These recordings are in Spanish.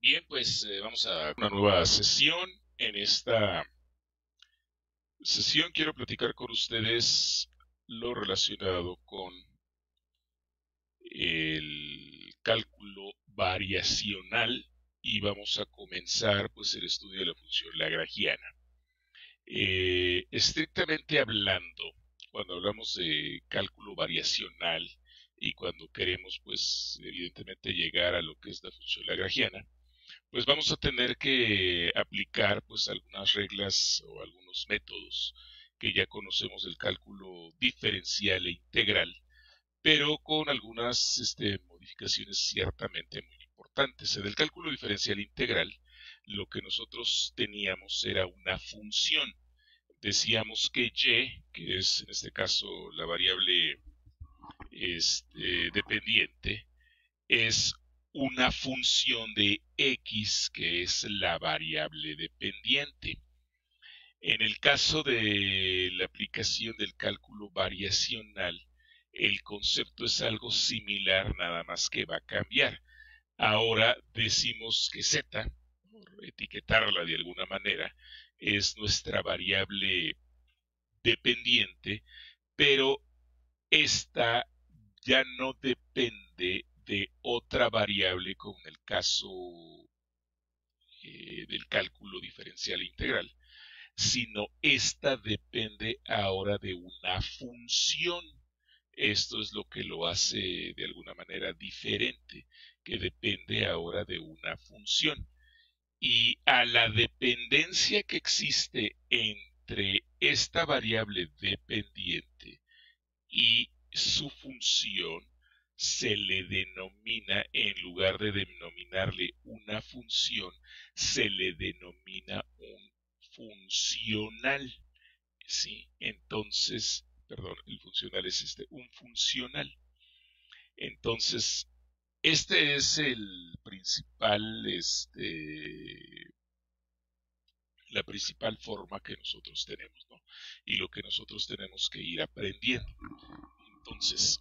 Bien, pues vamos a una nueva sesión. En esta sesión quiero platicar con ustedes lo relacionado con el cálculo variacional y vamos a comenzar pues el estudio de la función lagrangiana. Estrictamente hablando, cuando hablamos de cálculo variacional y cuando queremos pues evidentemente llegar a lo que es la función lagrangiana, pues vamos a tener que aplicar pues algunas reglas o algunos métodos que ya conocemos del cálculo diferencial e integral, pero con algunas modificaciones ciertamente muy importantes. En el cálculo diferencial e integral, lo que nosotros teníamos era una función. Decíamos que y, que es en este caso la variable dependiente, es una función de x, que es la variable dependiente. En el caso de la aplicación del cálculo variacional, el concepto es algo similar, nada más que va a cambiar. Ahora decimos que z, por etiquetarla de alguna manera, es nuestra variable dependiente, pero esta ya no depende de otra variable como en el caso del cálculo diferencial e integral, sino esta depende ahora de una función. Esto es lo que lo hace de alguna manera diferente, que depende ahora de una función. Y a la dependencia que existe entre esta variable dependiente y su función se le denomina, en lugar de denominarle una función, se le denomina un funcional. ¿Sí? Entonces, perdón, el funcional es un funcional. Entonces, este es el principal, la principal forma que nosotros tenemos, ¿no? Y lo que nosotros tenemos que ir aprendiendo. Entonces,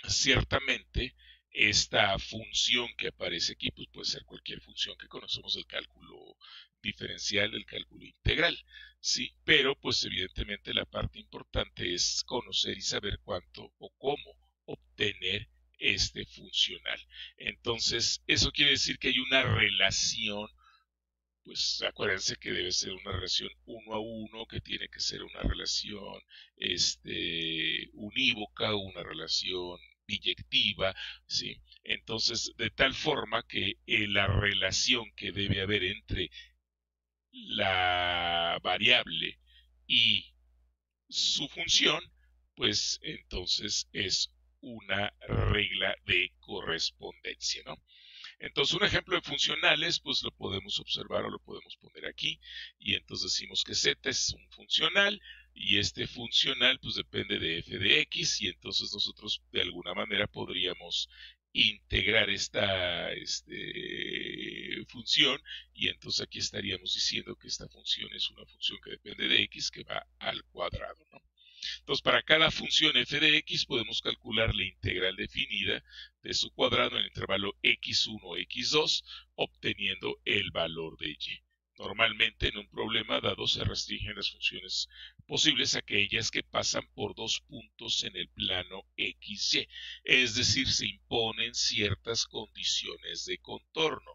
ciertamente, esta función que aparece aquí pues puede ser cualquier función que conocemos del cálculo diferencial, del cálculo integral, ¿sí? Pero pues evidentemente la parte importante es conocer y saber cuánto o cómo obtener este funcional. Entonces, eso quiere decir que hay una relación, pues acuérdense que debe ser una relación uno a uno, que tiene que ser una relación unívoca, una relación biyectiva, ¿sí? Entonces, de tal forma que la relación que debe haber entre la variable y su función, pues entonces es una regla de correspondencia, ¿no? Entonces, un ejemplo de funcionales, pues lo podemos observar o lo podemos poner aquí. Y entonces decimos que z es un funcional y este funcional pues depende de f de x y entonces nosotros de alguna manera podríamos integrar esta función y entonces aquí estaríamos diciendo que esta función es una función que depende de x que va al cuadrado, ¿no? Entonces, para cada función f de x podemos calcular la integral definida de su cuadrado en el intervalo x1 o x2, obteniendo el valor de y. Normalmente en un problema dado se restringen las funciones posibles a aquellas que pasan por dos puntos en el plano XY, es decir, se imponen ciertas condiciones de contorno.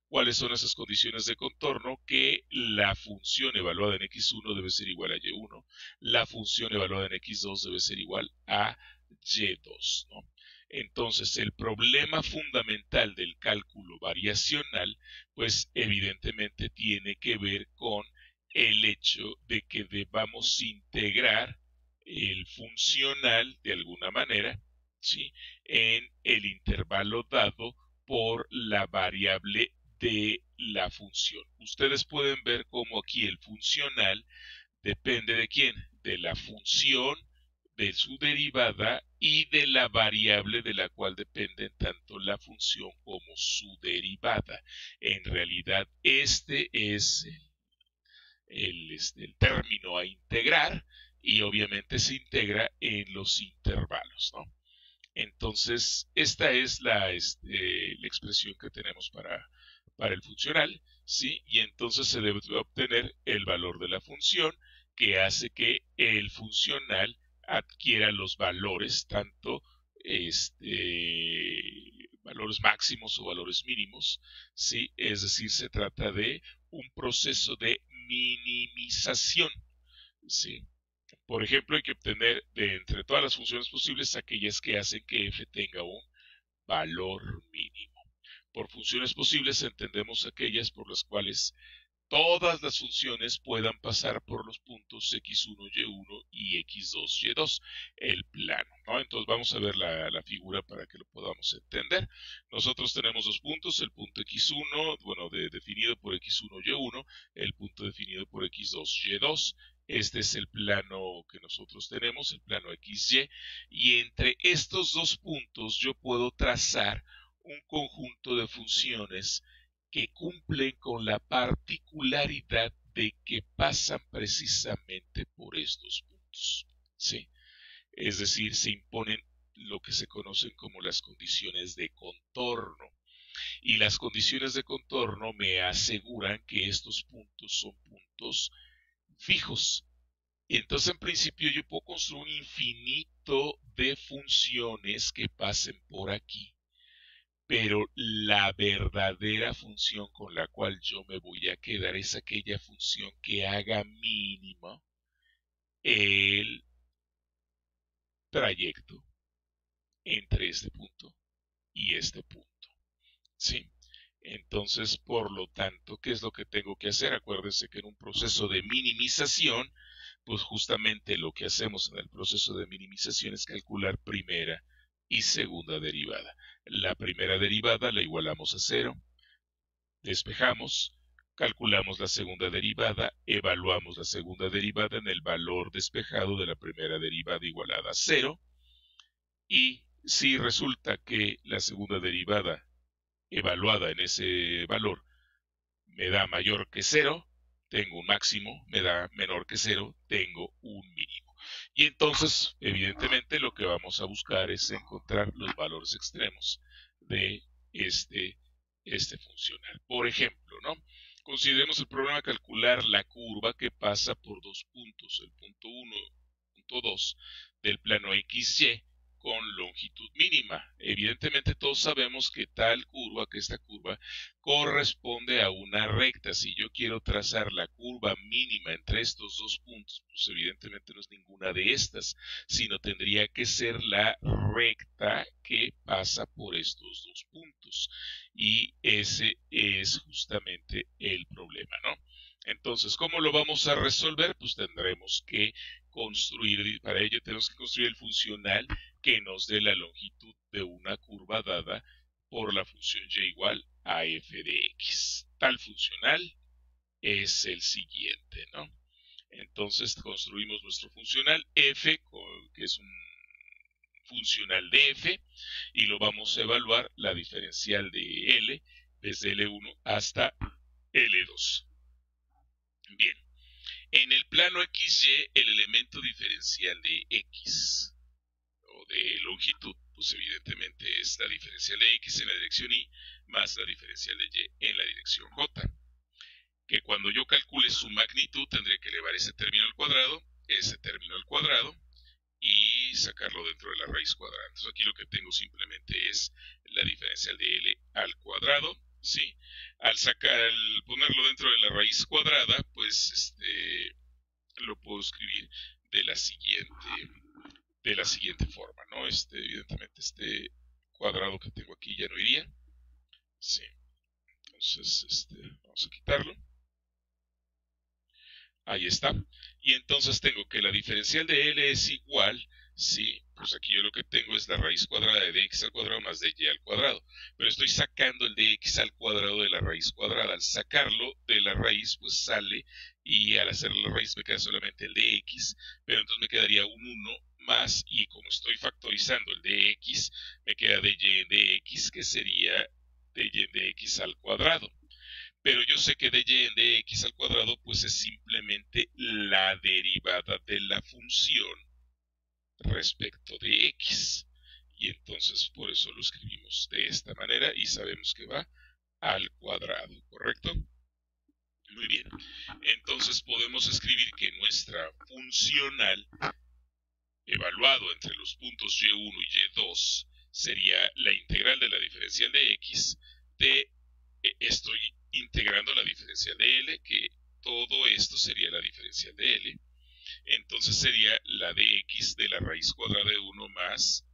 ¿Cuáles son esas condiciones de contorno? Que la función evaluada en x1 debe ser igual a y1, la función evaluada en x2 debe ser igual a y2, ¿no? Entonces, el problema fundamental del cálculo variacional, pues evidentemente tiene que ver con el hecho de que debamos integrar el funcional de alguna manera, ¿sí?, en el intervalo dado por la variable de la función. Ustedes pueden ver cómo aquí el funcional depende de quién, de la función, de su derivada y de la variable de la cual dependen tanto la función como su derivada. En realidad, este es el término a integrar y obviamente se integra en los intervalos, ¿no? Entonces, esta es la expresión que tenemos para el funcional, ¿sí? Y entonces se debe obtener el valor de la función que hace que el funcional adquiera los valores, tanto valores máximos o valores mínimos, ¿sí? Es decir, se trata de un proceso de minimización, ¿sí? Por ejemplo, hay que obtener de entre todas las funciones posibles aquellas que hacen que f tenga un valor mínimo. Por funciones posibles entendemos aquellas por las cuales todas las funciones puedan pasar por los puntos x1, y1 y x2, y2, el plano, ¿no? Entonces vamos a ver la figura para que lo podamos entender. Nosotros tenemos dos puntos, el punto x1, bueno, definido por x1, y1, el punto definido por x2, y2. Este es el plano que nosotros tenemos, el plano XY, y entre estos dos puntos yo puedo trazar un conjunto de funciones que cumplen con la particularidad de que pasan precisamente por estos puntos, ¿sí? Es decir, se imponen lo que se conocen como las condiciones de contorno. Y las condiciones de contorno me aseguran que estos puntos son puntos fijos. Y entonces, en principio, yo puedo construir un infinito de funciones que pasen por aquí. Pero la verdadera función con la cual yo me voy a quedar es aquella función que haga mínimo el trayecto entre este punto y este punto, ¿sí? Entonces, por lo tanto, ¿qué es lo que tengo que hacer? Acuérdense que en un proceso de minimización, pues justamente lo que hacemos en el proceso de minimización es calcular primera y segunda derivada. La primera derivada la igualamos a 0, despejamos, calculamos la segunda derivada, evaluamos la segunda derivada en el valor despejado de la primera derivada igualada a 0, y si resulta que la segunda derivada evaluada en ese valor me da mayor que 0, tengo un máximo, me da menor que 0, tengo un mínimo. Y entonces, evidentemente, lo que vamos a buscar es encontrar los valores extremos de este funcional. Por ejemplo, ¿no? Consideremos el problema de calcular la curva que pasa por dos puntos, el punto 1 y el punto 2 del plano XY con longitud mínima. Evidentemente todos sabemos que esta curva corresponde a una recta. Si yo quiero trazar la curva mínima entre estos dos puntos, pues evidentemente no es ninguna de estas, sino tendría que ser la recta que pasa por estos dos puntos. Y ese es justamente el problema, ¿no? Entonces, ¿cómo lo vamos a resolver? Pues tendremos que construir, para ello tenemos que construir el funcional que nos dé la longitud de una curva dada por la función y igual a f de x. Tal funcional es el siguiente, ¿no? Entonces construimos nuestro funcional f, que es un funcional de f, y lo vamos a evaluar la diferencial de L desde L1 hasta L2. Bien, en el plano XY el elemento diferencial de X o de longitud, pues evidentemente es la diferencial de X en la dirección Y más la diferencial de Y en la dirección J, que cuando yo calcule su magnitud tendré que elevar ese término al cuadrado, y sacarlo dentro de la raíz cuadrada. Entonces aquí lo que tengo simplemente es la diferencial de L al cuadrado, ¿sí? Al ponerlo dentro de la raíz cuadrada, pues lo puedo escribir de la siguiente forma, ¿no? Evidentemente este cuadrado que tengo aquí ya no iría, ¿sí? Entonces, vamos a quitarlo. Ahí está. Y entonces tengo que la diferencial de L es igual, sí, pues aquí yo lo que tengo es la raíz cuadrada de dx al cuadrado más de y al cuadrado. Pero estoy sacando el dx al cuadrado de la raíz cuadrada. Al sacarlo de la raíz, pues sale, y al hacer la raíz me queda solamente el dx, pero entonces me quedaría un 1 más, y como estoy factorizando el dx, me queda dy en dx, que sería dy en dx al cuadrado. Pero yo sé que dy en dx al cuadrado pues es simplemente la derivada de la función respecto de x. y entonces por eso lo escribimos de esta manera y sabemos que va al cuadrado, ¿correcto? Muy bien, entonces podemos escribir que nuestra funcional evaluado entre los puntos y1 y y2 sería la integral de la diferencial de x de, estoy integrando la diferencial de L, que todo esto sería la diferencial de L, entonces sería la de x de la raíz cuadrada de 1 más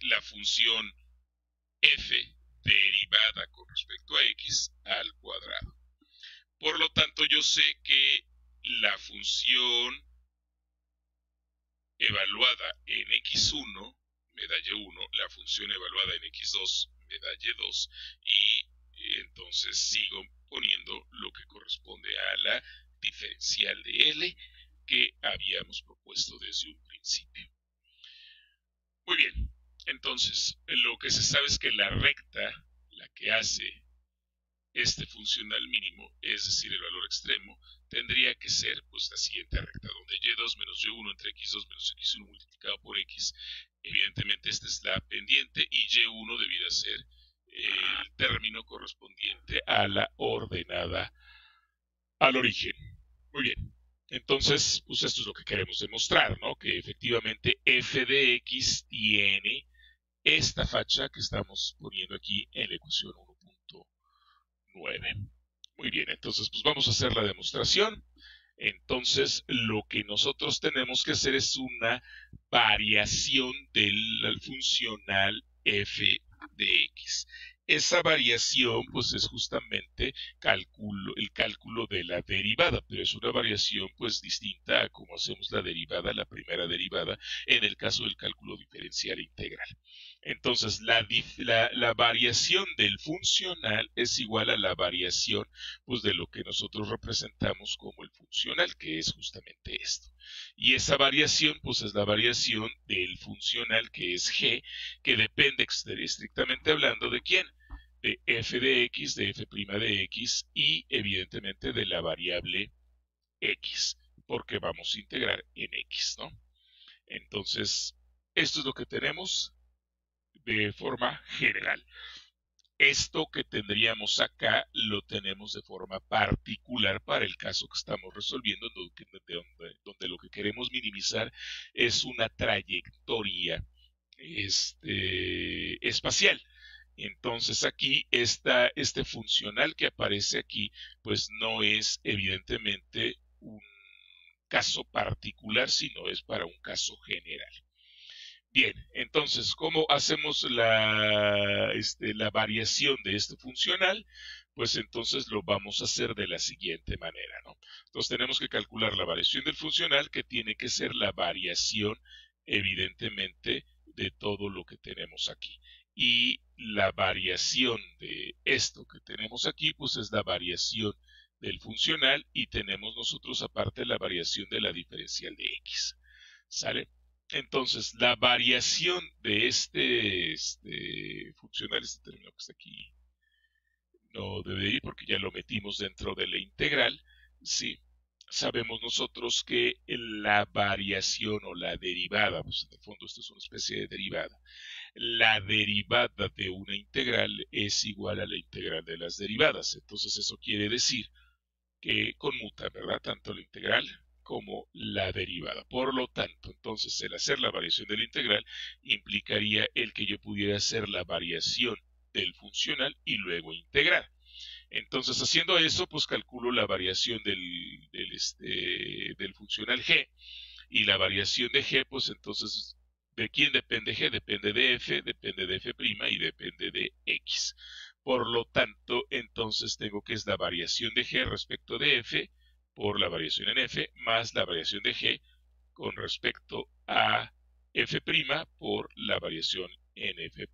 la función f derivada con respecto a x al cuadrado. Por lo tanto, yo sé que la función evaluada en x1 me da y1, la función evaluada en x2 me da y2 y entonces sigo poniendo lo que corresponde a la diferencial de L que habíamos propuesto desde un principio. Muy bien, entonces lo que se sabe es que la recta, la que hace este funcional mínimo, es decir, el valor extremo, tendría que ser pues la siguiente recta, donde y2 menos y1 entre x2 menos x1 multiplicado por x, evidentemente esta es la pendiente y y1 debiera ser el término correspondiente a la ordenada al origen. Muy bien, entonces pues esto es lo que queremos demostrar, ¿no? Que efectivamente f de x tiene esta facha que estamos poniendo aquí en la ecuación 1.9. Muy bien, entonces pues vamos a hacer la demostración. Entonces lo que nosotros tenemos que hacer es una variación del funcional f de x. Esa variación pues es justamente el cálculo de la derivada, pero es una variación pues distinta a cómo hacemos la derivada, la primera derivada, en el caso del cálculo diferencial integral. Entonces la variación del funcional es igual a la variación pues de lo que nosotros representamos como el funcional, que es justamente esto. Y esa variación pues es la variación del funcional, que es g, que depende estrictamente hablando de quién, de f de x, de f' de x y evidentemente de la variable x, porque vamos a integrar en x, ¿no? Entonces, esto es lo que tenemos de forma general. Esto que tendríamos acá lo tenemos de forma particular para el caso que estamos resolviendo, donde lo que queremos minimizar es una trayectoria espacial. Entonces aquí este funcional que aparece aquí, pues no es evidentemente un caso particular, sino es para un caso general. Bien, entonces, ¿cómo hacemos la variación de este funcional? Pues entonces lo vamos a hacer de la siguiente manera, ¿no? Entonces tenemos que calcular la variación del funcional, que tiene que ser la variación, evidentemente, de todo lo que tenemos aquí. Y la variación de esto que tenemos aquí, pues es la variación del funcional y tenemos nosotros aparte la variación de la diferencial de x. ¿Sale? Entonces, la variación de este funcional, este término que está aquí, no debe ir porque ya lo metimos dentro de la integral. Sí, sabemos nosotros que la variación o la derivada, pues en el fondo esto es una especie de derivada, la derivada de una integral es igual a la integral de las derivadas. Entonces eso quiere decir que conmuta, ¿verdad? Tanto la integral como la derivada. Por lo tanto, entonces, el hacer la variación de la integral implicaría el que yo pudiera hacer la variación del funcional y luego integrar. Entonces, haciendo eso, pues calculo la variación del funcional g, y la variación de g, pues entonces, ¿de quién depende g? Depende de f' y depende de x. Por lo tanto, entonces tengo que es la variación de g respecto de f por la variación en f más la variación de g con respecto a f' por la variación en f'.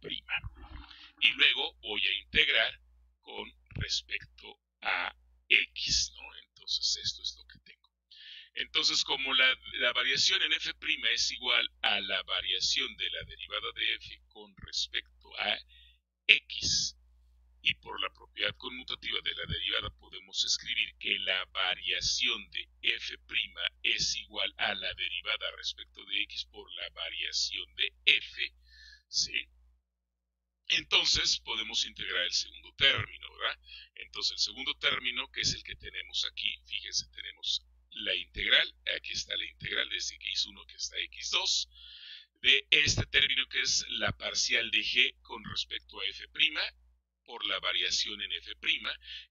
Y luego voy a integrar con respecto a x, ¿no? Entonces esto es lo que tengo. Entonces, como la variación en f' es igual a la variación de la derivada de f con respecto a x, y por la propiedad propiedad conmutativa de la derivada podemos escribir que la variación de f' es igual a la derivada respecto de x por la variación de f, ¿sí? Entonces podemos integrar el segundo término, ¿verdad? Entonces el segundo término, que es el que tenemos aquí, fíjense, tenemos la integral, aquí está la integral desde x1 que está x2, de este término que es la parcial de g con respecto a f' por la variación en f'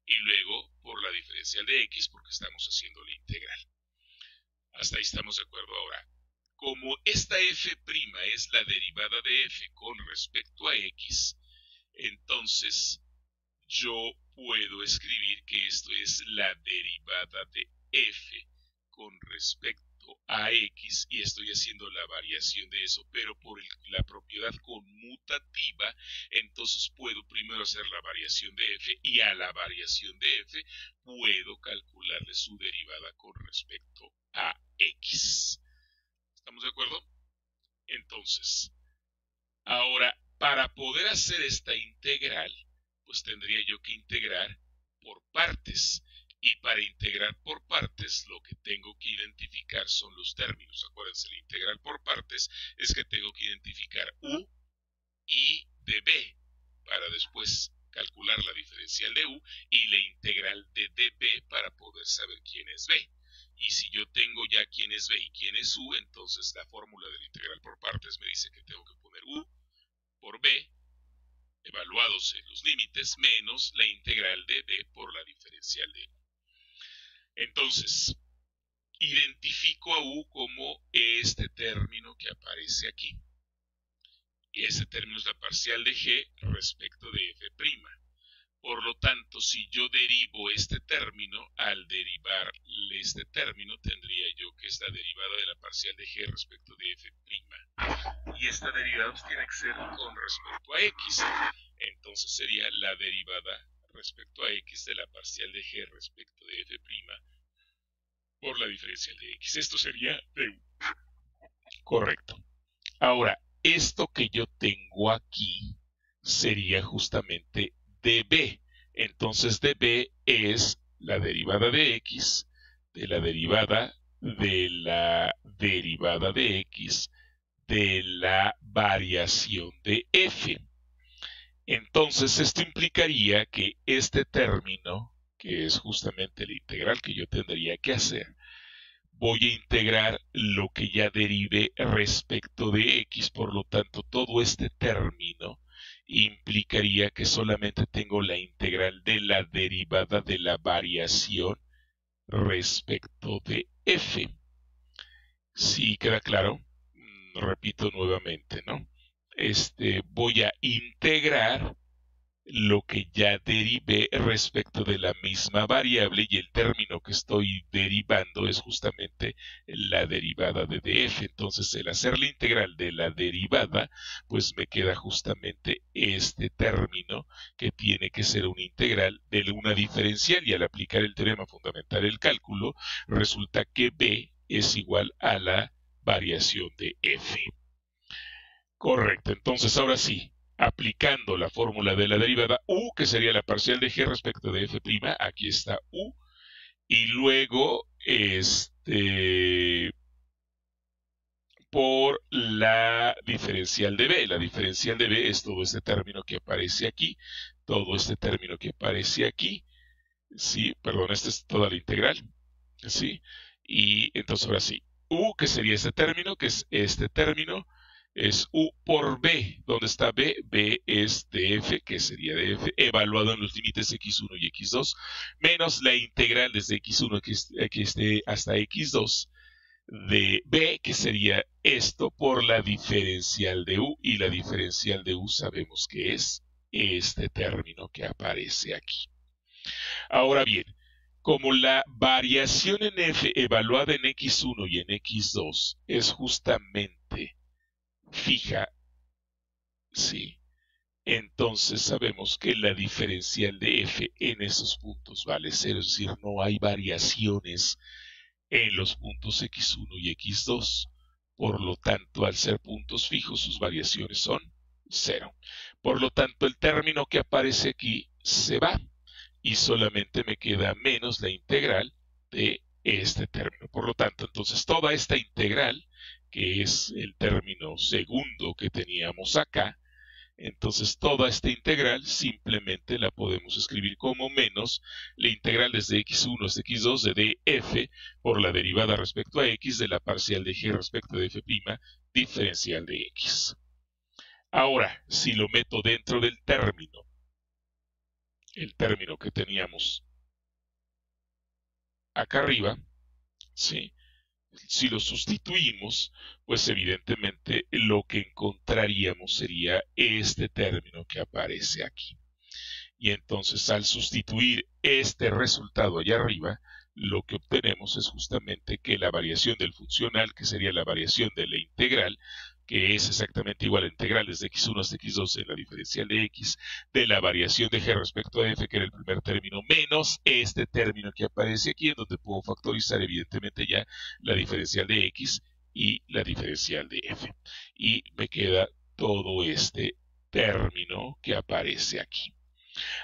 y luego por la diferencial de x porque estamos haciendo la integral. Hasta ahí estamos de acuerdo. Ahora, como esta f' es la derivada de f con respecto a x, entonces yo puedo escribir que esto es la derivada de f con respecto a x y estoy haciendo la variación de eso, pero por la propiedad conmutativa, entonces puedo primero hacer la variación de f y a la variación de f puedo calcularle su derivada con respecto a x. ¿Estamos de acuerdo? Entonces, ahora, para poder hacer esta integral, pues tendría yo que integrar por partes. Y para integrar por partes, lo que tengo que identificar son los términos. Acuérdense, la integral por partes es que tengo que identificar u y de b, para después calcular la diferencial de u y la integral de db para poder saber quién es b. Y si yo tengo ya quién es b y quién es u, entonces la fórmula de la integral por partes me dice que tengo que poner u por b, evaluados en los límites, menos la integral de b por la diferencial de u. Entonces, identifico a u como este término que aparece aquí. Y ese término es la parcial de g respecto de f'. Por lo tanto, si yo derivo este término, al derivar este término, tendría yo que es la derivada de la parcial de g respecto de f'. Y esta derivada tiene que ser con respecto a x. Entonces sería la derivada respecto a x de la parcial de g respecto de f' por la diferencial de x. Esto sería du. Correcto. Ahora, esto que yo tengo aquí sería justamente db. Entonces db es la derivada de x de la derivada de la derivada de x de la variación de f. Entonces esto implicaría que este término, que es justamente la integral que yo tendría que hacer, voy a integrar lo que ya derive respecto de x, por lo tanto todo este término implicaría que solamente tengo la integral de la derivada de la variación respecto de f. ¿Sí queda claro? Repito nuevamente, ¿no? Voy a integrar lo que ya derivé respecto de la misma variable y el término que estoy derivando es justamente la derivada de df. Entonces, el hacer la integral de la derivada, pues me queda justamente este término que tiene que ser una integral de una diferencial y al aplicar el teorema fundamental del cálculo, resulta que b es igual a la variación de f. Correcto, entonces ahora sí, aplicando la fórmula de la derivada u, que sería la parcial de g respecto de f', aquí está u, y luego por la diferencial de b. La diferencial de b es todo este término que aparece aquí, todo este término que aparece aquí, sí, perdón, esta es toda la integral, sí, y entonces ahora sí, u, que sería este término, que es este término, es u por b. ¿Dónde está b? B es df, que sería df, evaluado en los límites x1 y x2, menos la integral desde x1 hasta x2 de b, que sería esto por la diferencial de u, y la diferencial de u sabemos que es este término que aparece aquí. Ahora bien, como la variación en f evaluada en x1 y en x2 es justamente fija, sí, entonces sabemos que la diferencial de f en esos puntos vale 0, es decir, no hay variaciones en los puntos x1 y x2. Por lo tanto, al ser puntos fijos, sus variaciones son 0. Por lo tanto, el término que aparece aquí se va. y solamente me queda menos la integral de este término. Por lo tanto, entonces toda esta integral, que es el término segundo que teníamos acá, entonces toda esta integral simplemente la podemos escribir como menos la integral desde x1 hasta x2 de df por la derivada respecto a x de la parcial de g respecto de f' diferencial de x. Ahora, si lo meto dentro del término, el término que teníamos acá arriba, ¿sí? Si lo sustituimos, pues evidentemente lo que encontraríamos sería este término que aparece aquí. Y entonces al sustituir este resultado allá arriba, lo que obtenemos es justamente que la variación del funcional, que sería la variación de la integral, que es exactamente igual a integral desde x1 hasta x2 en la diferencial de x, de la variación de g respecto a f, que era el primer término, menos este término que aparece aquí, en donde puedo factorizar evidentemente ya la diferencial de x y la diferencial de f. Y me queda todo este término que aparece aquí.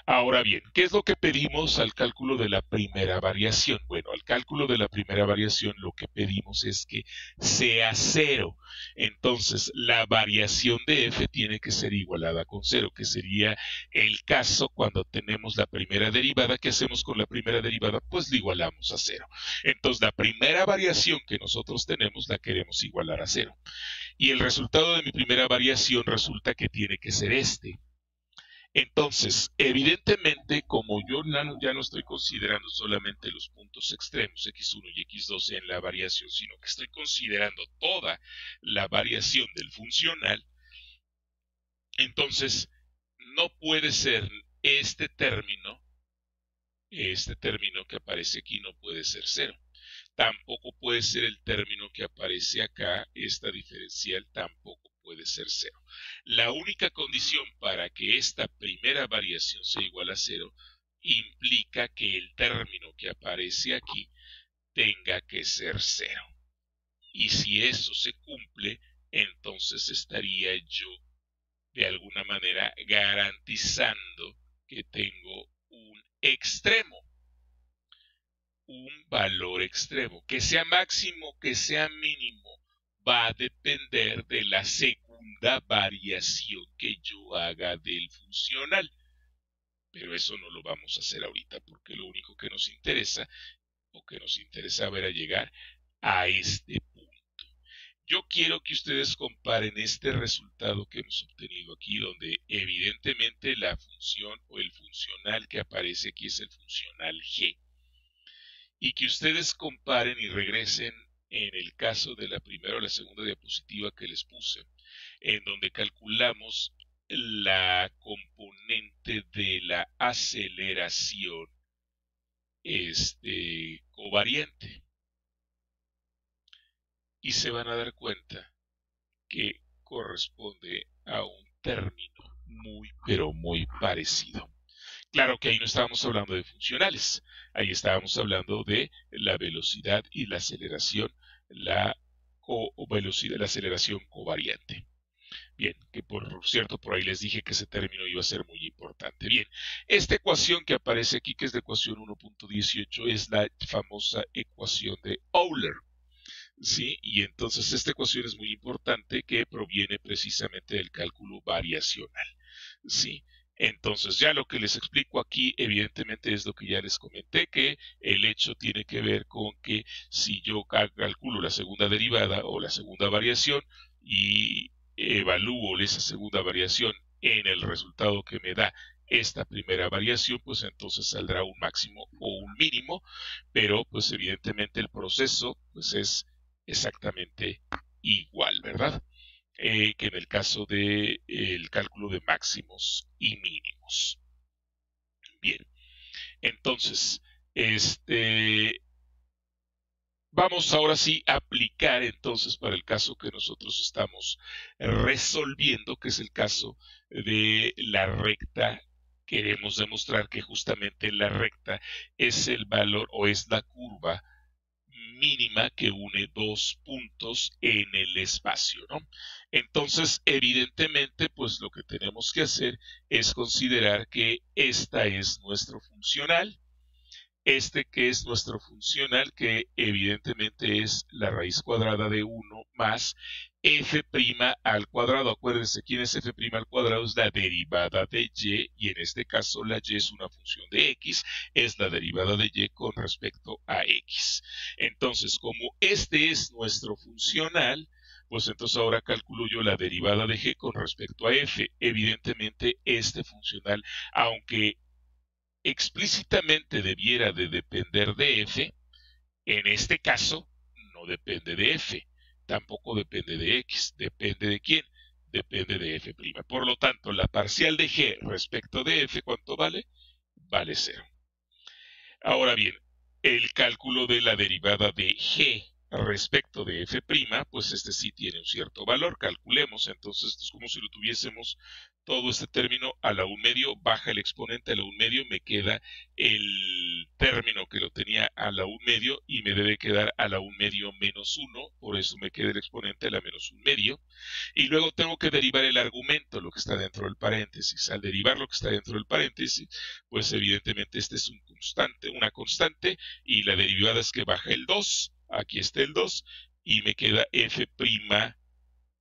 Ahora bien, ¿qué es lo que pedimos al cálculo de la primera variación? Bueno, al cálculo de la primera variación lo que pedimos es que sea cero. Entonces, la variación de f tiene que ser igualada con cero, que sería el caso cuando tenemos la primera derivada. ¿Qué hacemos con la primera derivada? Pues la igualamos a cero. Entonces, la primera variación que nosotros tenemos la queremos igualar a cero. Y el resultado de mi primera variación resulta que tiene que ser este. Entonces, evidentemente, como yo ya no estoy considerando solamente los puntos extremos x1 y x2 en la variación, sino que estoy considerando toda la variación del funcional, entonces no puede ser este término que aparece aquí no puede ser cero. Tampoco puede ser el término que aparece acá, esta diferencial tampoco puede ser cero. La única condición para que esta primera variación sea igual a cero implica que el término que aparece aquí tenga que ser cero. Y si eso se cumple, entonces estaría yo de alguna manera garantizando que tengo un extremo. Un valor extremo, que sea máximo, que sea mínimo, va a depender de la segunda variación que yo haga del funcional. Pero eso no lo vamos a hacer ahorita, porque lo único que nos interesa, o que nos interesaba, era llegar a este punto. Yo quiero que ustedes comparen este resultado que hemos obtenido aquí, donde evidentemente la función o el funcional que aparece aquí es el funcional g. Y que ustedes comparen y regresen en el caso de la primera o la segunda diapositiva que les puse, en donde calculamos la componente de la aceleración covariante. Y se van a dar cuenta que corresponde a un término muy, pero muy parecido. Claro que ahí no estábamos hablando de funcionales, ahí estábamos hablando de la velocidad y la aceleración, la aceleración covariante. Bien, que por cierto, por ahí les dije que ese término iba a ser muy importante. Bien, esta ecuación que aparece aquí, que es la ecuación 1.18, es la famosa ecuación de Euler. ¿Sí? Y entonces esta ecuación es muy importante, que proviene precisamente del cálculo variacional. ¿Sí? Entonces ya lo que les explico aquí evidentemente es lo que ya les comenté, que el hecho tiene que ver con que si yo calculo la segunda derivada o la segunda variación y evalúo esa segunda variación en el resultado que me da esta primera variación, pues entonces saldrá un máximo o un mínimo, pero pues evidentemente el proceso pues es exactamente igual, ¿verdad? Que en el caso del cálculo de máximos y mínimos. Bien, entonces, vamos ahora sí a aplicar entonces para el caso que nosotros estamos resolviendo, que es el caso de la recta. Queremos demostrar que justamente la recta es el valor o es la curva mínima que une dos puntos en el espacio, ¿no? Entonces, evidentemente, pues lo que tenemos que hacer es considerar que esta es nuestro funcional. Este que es nuestro funcional, que evidentemente es la raíz cuadrada de 1 más f' al cuadrado. Acuérdense, ¿quién es f' al cuadrado? Es la derivada de y en este caso la y es una función de x, es la derivada de y con respecto a x. Entonces, como este es nuestro funcional, pues entonces ahora calculo yo la derivada de g con respecto a f. Evidentemente, este funcional, aunque explícitamente debiera de depender de f, en este caso no depende de f, tampoco depende de x, depende de quién, depende de f'. Por lo tanto, la parcial de g respecto de f, ¿cuánto vale? Vale 0. Ahora bien, el cálculo de la derivada de g respecto de f', pues este sí tiene un cierto valor. Calculemos, entonces esto es como si lo tuviésemos todo este término a la 1 medio, baja el exponente a la 1 medio, me queda el término que lo tenía a la 1 medio y me debe quedar a la 1 medio menos 1, por eso me queda el exponente a la menos 1 medio. Y luego tengo que derivar el argumento, lo que está dentro del paréntesis. Al derivar lo que está dentro del paréntesis, pues evidentemente este es una constante, y la derivada es que baja el 2, aquí está el 2, y me queda f'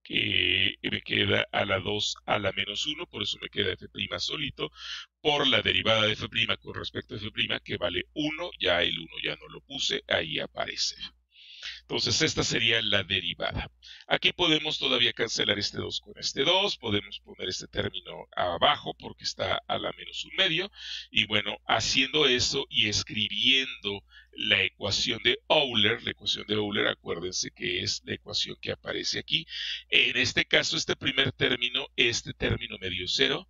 que me queda a la 2 a la menos 1, por eso me queda f' solito, por la derivada de f' con respecto a f', que vale 1, ya el 1 ya no lo puse, ahí aparece. Entonces esta sería la derivada. Aquí podemos todavía cancelar este 2 con este 2, podemos poner este término abajo porque está a la menos 1 medio, y bueno, haciendo eso y escribiendo la ecuación de Euler, acuérdense que es la ecuación que aparece aquí. En este caso, este término me dio 0,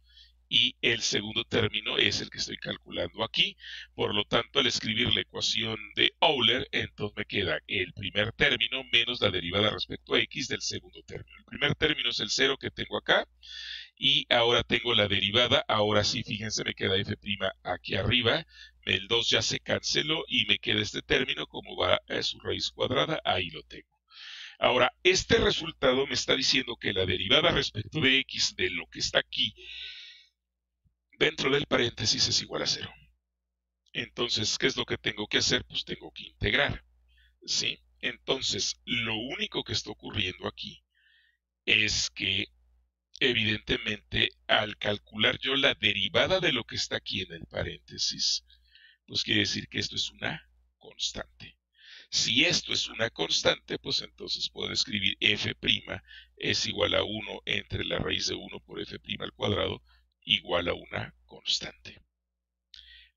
y el segundo término es el que estoy calculando aquí. Por lo tanto, al escribir la ecuación de Euler, entonces me queda el primer término menos la derivada respecto a x del segundo término. El primer término es el 0 que tengo acá, y ahora tengo la derivada. Ahora sí, fíjense, me queda f' aquí arriba, el 2 ya se canceló y me queda este término como va a su raíz cuadrada, ahí lo tengo. Ahora, este resultado me está diciendo que la derivada respecto de x de lo que está aquí dentro del paréntesis es igual a 0. Entonces, ¿qué es lo que tengo que hacer? Pues tengo que integrar, ¿sí? Entonces, lo único que está ocurriendo aquí es que, evidentemente, al calcular yo la derivada de lo que está aquí en el paréntesis, pues quiere decir que esto es una constante. Si esto es una constante, pues entonces puedo escribir f' es igual a 1 entre la raíz de 1 por f' al cuadrado, igual a una constante.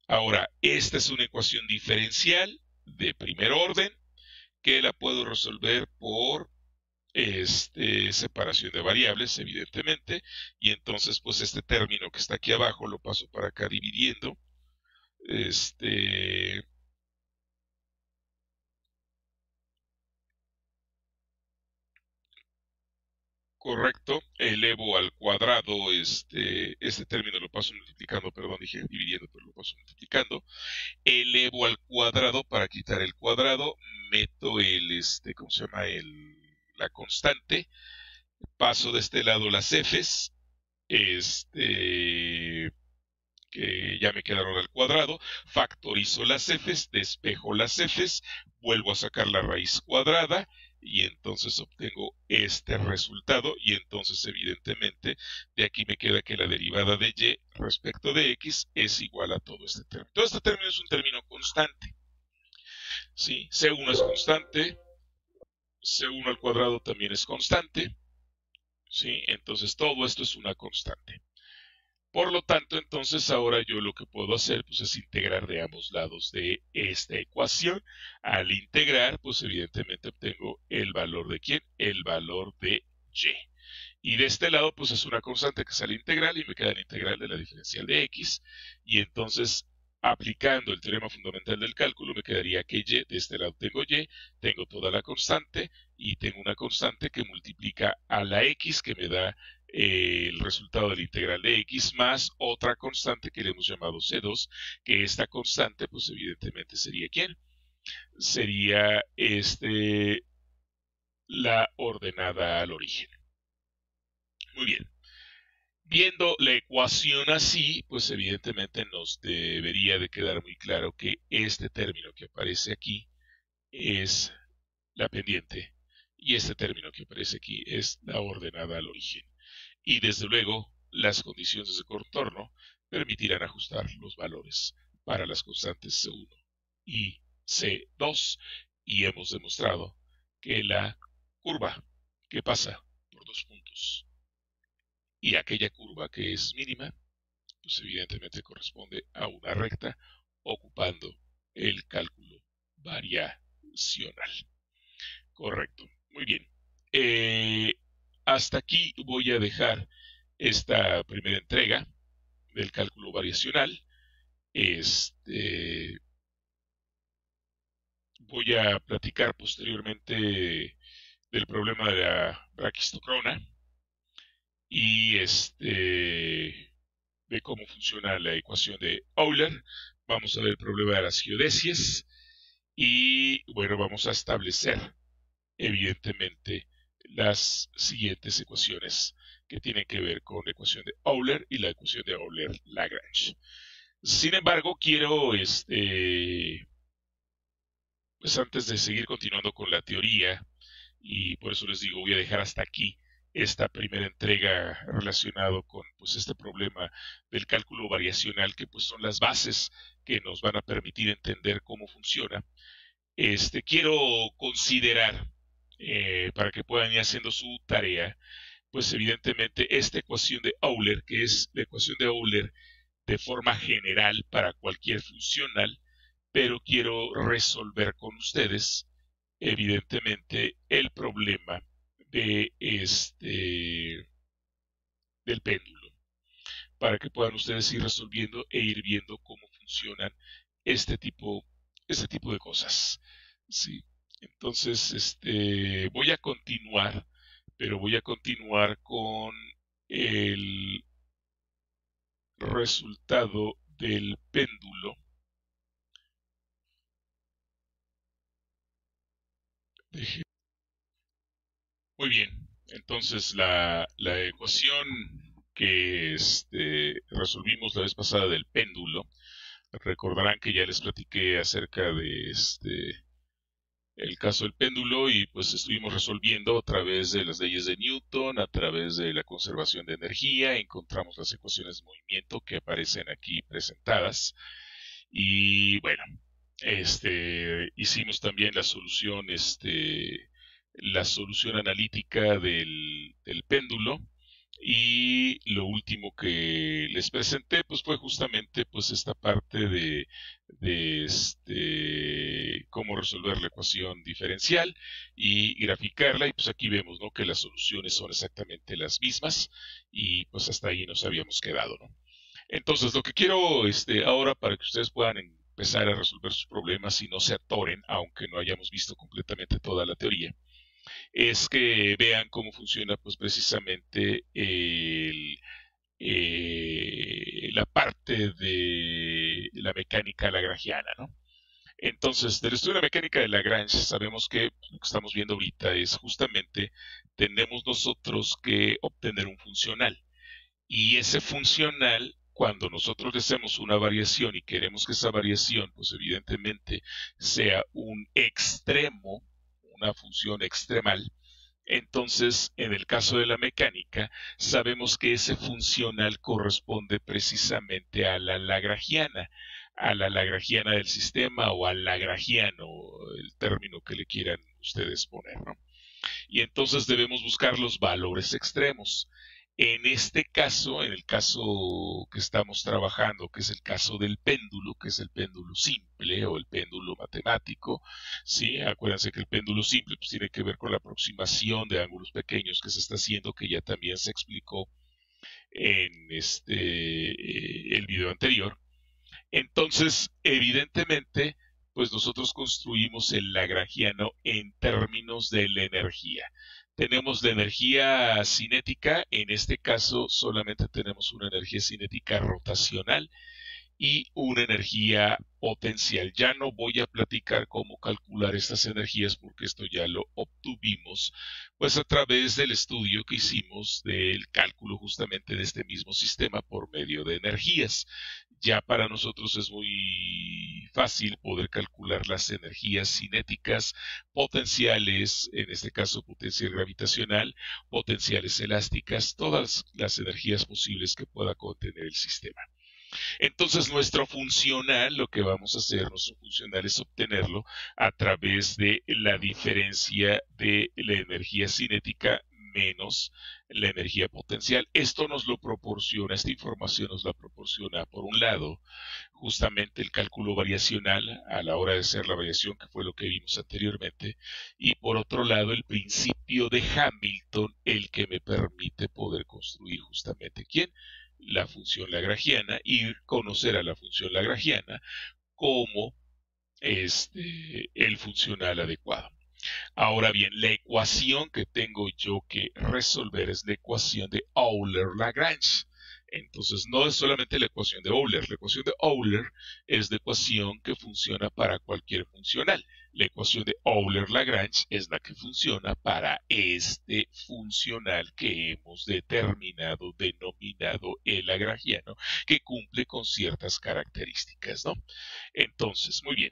Ahora, esta es una ecuación diferencial de primer orden que la puedo resolver por separación de variables, evidentemente, y entonces pues este término que está aquí abajo lo paso para acá dividiendo. Correcto, elevo al cuadrado, este término lo paso multiplicando, perdón, dije dividiendo, pero lo paso multiplicando. Elevo al cuadrado para quitar el cuadrado, meto ¿cómo se llama? La constante, paso de este lado las f's, que ya me quedaron al cuadrado, factorizo las f's, despejo las f's, vuelvo a sacar la raíz cuadrada, y entonces obtengo este resultado, y entonces evidentemente de aquí me queda que la derivada de y respecto de x es igual a todo este término. Todo este término es un término constante, ¿sí? C1 es constante, C1 al cuadrado también es constante, ¿sí? Entonces todo esto es una constante. Por lo tanto, entonces ahora yo lo que puedo hacer pues es integrar de ambos lados de esta ecuación. Al integrar, pues evidentemente obtengo el valor de ¿quién? El valor de y. Y de este lado, pues es una constante que es la integral, y me queda la integral de la diferencial de x. Y entonces, aplicando el teorema fundamental del cálculo, me quedaría que y, de este lado tengo toda la constante, y tengo una constante que multiplica a la x, que me da el resultado de la integral de x, más otra constante que le hemos llamado C2, que esta constante, pues evidentemente sería ¿quién? Sería la ordenada al origen. Muy bien. Viendo la ecuación así, pues evidentemente nos debería de quedar muy claro que este término que aparece aquí es la pendiente y este término que aparece aquí es la ordenada al origen. Y desde luego, las condiciones de contorno permitirán ajustar los valores para las constantes C1 y C2 y hemos demostrado que la curva que pasa por dos puntos y aquella curva que es mínima, pues evidentemente corresponde a una recta ocupando el cálculo variacional. Correcto, muy bien. Hasta aquí voy a dejar esta primera entrega del cálculo variacional. Voy a platicar posteriormente del problema de la braquistocrona y de cómo funciona la ecuación de Euler. Vamos a ver el problema de las geodesias y bueno, vamos a establecer evidentemente las siguientes ecuaciones que tienen que ver con la ecuación de Euler y la ecuación de Euler-Lagrange. Sin embargo, quiero, pues antes de seguir continuando con la teoría, y por eso les digo, voy a dejar hasta aquí esta primera entrega relacionado con pues este problema del cálculo variacional, que pues son las bases que nos van a permitir entender cómo funciona. Quiero considerar, para que puedan ir haciendo su tarea, pues evidentemente esta ecuación de Euler, que es la ecuación de Euler de forma general para cualquier funcional, pero quiero resolver con ustedes, evidentemente, el problema de del péndulo, para que puedan ustedes ir resolviendo e ir viendo cómo funcionan este tipo, este tipo de cosas. Sí. Entonces, voy a continuar, pero voy a continuar con el resultado del péndulo. Muy bien, entonces la ecuación que resolvimos la vez pasada del péndulo, recordarán que ya les platiqué acerca de el caso del péndulo y pues estuvimos resolviendo a través de las leyes de Newton, a través de la conservación de energía, encontramos las ecuaciones de movimiento que aparecen aquí presentadas y bueno, hicimos también la solución analítica del péndulo y lo último que les presenté pues fue justamente pues esta parte de cómo resolver la ecuación diferencial y graficarla y pues aquí vemos, ¿no?, que las soluciones son exactamente las mismas y pues hasta ahí nos habíamos quedado, ¿no? Entonces, lo que quiero ahora para que ustedes puedan empezar a resolver sus problemas y no se atoren, aunque no hayamos visto completamente toda la teoría, es que vean cómo funciona pues precisamente la parte de la mecánica lagrangiana, ¿no? Entonces, del estudio de la mecánica de Lagrange, sabemos que lo que estamos viendo ahorita es justamente tenemos nosotros que obtener un funcional. Y ese funcional, cuando nosotros le hacemos una variación y queremos que esa variación, pues evidentemente sea un extremo, una función extremal, entonces en el caso de la mecánica, sabemos que ese funcional corresponde precisamente a la lagrangiana del sistema o al lagrangiano, el término que le quieran ustedes poner, ¿no? Y entonces debemos buscar los valores extremos. En este caso, en el caso que estamos trabajando, que es el caso del péndulo, que es el péndulo simple o el péndulo matemático, ¿sí? Acuérdense que el péndulo simple pues, tiene que ver con la aproximación de ángulos pequeños que se está haciendo, que ya también se explicó en el video anterior. Entonces, evidentemente, pues nosotros construimos el lagrangiano en términos de la energía. Tenemos la energía cinética, en este caso solamente tenemos una energía cinética rotacional y una energía potencial. Ya no voy a platicar cómo calcular estas energías porque esto ya lo obtuvimos pues a través del estudio que hicimos del cálculo justamente de este mismo sistema por medio de energías. Ya para nosotros es muy fácil poder calcular las energías cinéticas, potenciales, en este caso potencial gravitacional, potenciales elásticas, todas las energías posibles que pueda contener el sistema. Entonces nuestro funcional, lo que vamos a hacer, nuestro funcional es obtenerlo a través de la diferencia de la energía cinética menos la energía potencial. Esto nos lo proporciona, esta información nos la proporciona, por un lado, justamente el cálculo variacional a la hora de hacer la variación, que fue lo que vimos anteriormente, y por otro lado, el principio de Hamilton, el que me permite poder construir justamente, ¿quién? La función lagrangiana y conocer a la función lagrangiana como el funcional adecuado. Ahora bien, la ecuación que tengo yo que resolver es la ecuación de Euler-Lagrange. Entonces, no es solamente la ecuación de Euler. La ecuación de Euler es la ecuación que funciona para cualquier funcional. La ecuación de Euler-Lagrange es la que funciona para este funcional que hemos determinado, denominado el lagrangiano, que cumple con ciertas características, ¿no? Entonces, muy bien.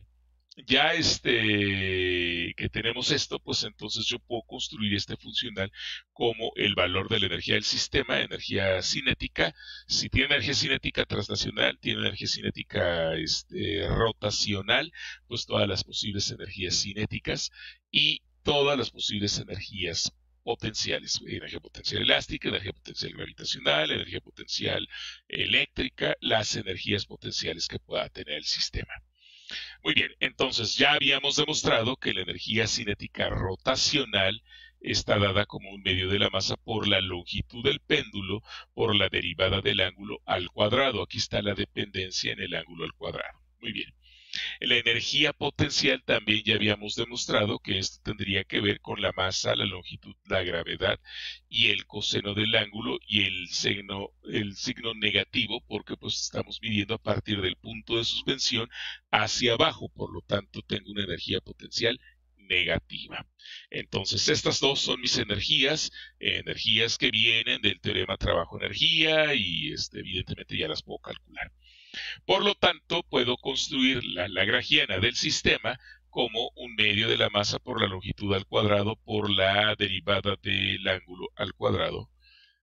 Ya que tenemos esto, pues entonces yo puedo construir este funcional como el valor de la energía del sistema, energía cinética. Si tiene energía cinética translacional, tiene energía cinética rotacional, pues todas las posibles energías cinéticas y todas las posibles energías potenciales, energía potencial elástica, energía potencial gravitacional, energía potencial eléctrica, las energías potenciales que pueda tener el sistema. Muy bien, entonces ya habíamos demostrado que la energía cinética rotacional está dada como un medio de la masa por la longitud del péndulo por la derivada del ángulo al cuadrado. Aquí está la dependencia en el ángulo al cuadrado. Muy bien. La energía potencial también ya habíamos demostrado que esto tendría que ver con la masa, la longitud, la gravedad y el coseno del ángulo y el signo negativo, porque pues estamos midiendo a partir del punto de suspensión hacia abajo, por lo tanto tengo una energía potencial negativa. Entonces estas dos son mis energías que vienen del teorema trabajo-energía y evidentemente ya las puedo calcular. Por lo tanto, puedo construir la lagrangiana del sistema como un medio de la masa por la longitud al cuadrado por la derivada del ángulo al cuadrado,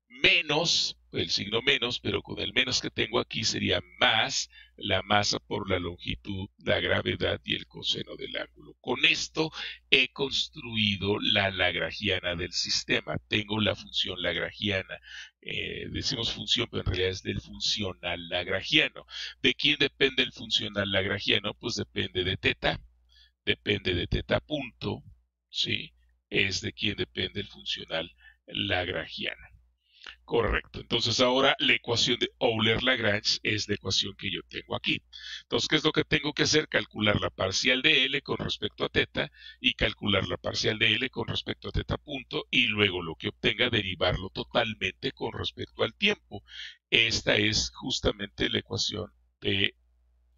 menos, el signo menos, pero con el menos que tengo aquí sería más la masa por la longitud, la gravedad y el coseno del ángulo. Con esto he construido la lagrangiana del sistema. Tengo la función lagrangiana. Decimos función, pero en realidad es del funcional lagrangiano. ¿De quién depende el funcional lagrangiano? Pues depende de teta punto, ¿sí? Es de quién depende el funcional lagrangiano. Correcto. Entonces ahora la ecuación de Euler-Lagrange es la ecuación que yo tengo aquí. Entonces, ¿qué es lo que tengo que hacer? Calcular la parcial de L con respecto a teta y calcular la parcial de L con respecto a teta punto y luego lo que obtenga derivarlo totalmente con respecto al tiempo. Esta es justamente la ecuación de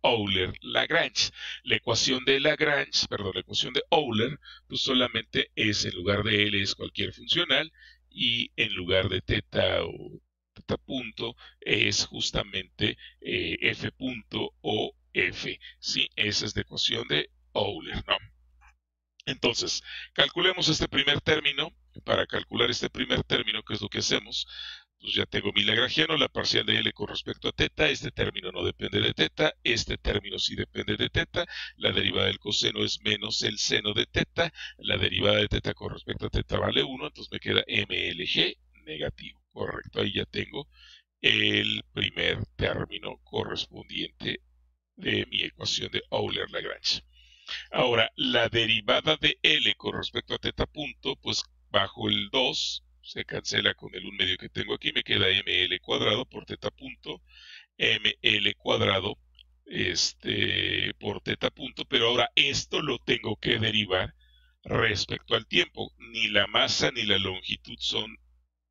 Euler-Lagrange. La ecuación de Lagrange, perdón, la ecuación de Euler, pues solamente es en lugar de L es cualquier funcional y en lugar de teta o teta punto es justamente f punto o f. ¿Sí? Esa es la ecuación de Euler, ¿no? Entonces, calculemos este primer término. Para calcular este primer término, ¿qué es lo que hacemos? Pues ya tengo mi lagrangiano, la parcial de L con respecto a teta, este término no depende de teta, este término sí depende de teta, la derivada del coseno es menos el seno de teta, la derivada de teta con respecto a teta vale 1, entonces me queda MLG negativo, correcto, ahí ya tengo el primer término correspondiente de mi ecuación de Euler-Lagrange. Ahora, la derivada de L con respecto a teta punto, pues bajo el 2 se cancela con el 1 medio que tengo aquí, me queda ml cuadrado por teta punto, ml cuadrado por teta punto, pero ahora esto lo tengo que derivar respecto al tiempo. Ni la masa ni la longitud son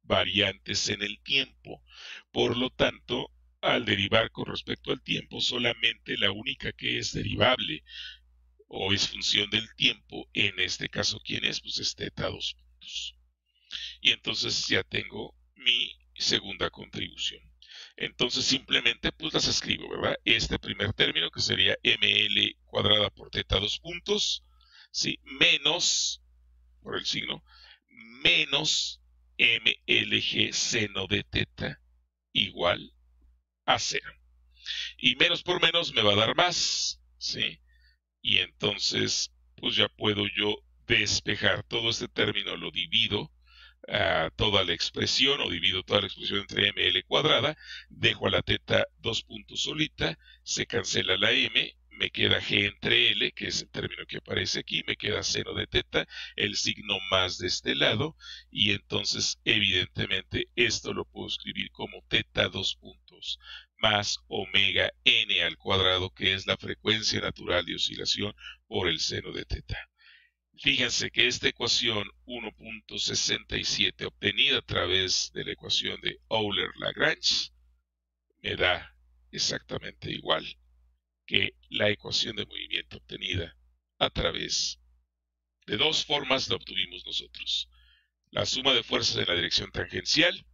variantes en el tiempo. Por lo tanto, al derivar con respecto al tiempo, solamente la única que es derivable o es función del tiempo, en este caso, ¿quién es? Pues es teta 2 puntos. Y entonces ya tengo mi segunda contribución. Entonces simplemente pues las escribo, ¿verdad? Este primer término que sería ml cuadrada por teta 2 puntos, ¿sí? Menos, por el signo, menos mlg seno de teta igual a 0. Y menos por menos me va a dar más, ¿sí? Y entonces pues ya puedo yo despejar todo este término, lo divido toda la expresión o divido toda la expresión entre ml cuadrada, dejo a la teta 2 puntos solita, se cancela la m, me queda g entre l, que es el término que aparece aquí, me queda seno de teta, el signo más de este lado, y entonces evidentemente esto lo puedo escribir como teta 2 puntos más omega n al cuadrado, que es la frecuencia natural de oscilación por el seno de teta. Fíjense que esta ecuación 1.67 obtenida a través de la ecuación de Euler-Lagrange me da exactamente igual que la ecuación de movimiento obtenida a través de dos formas la obtuvimos nosotros. La suma de fuerzas en la dirección tangencial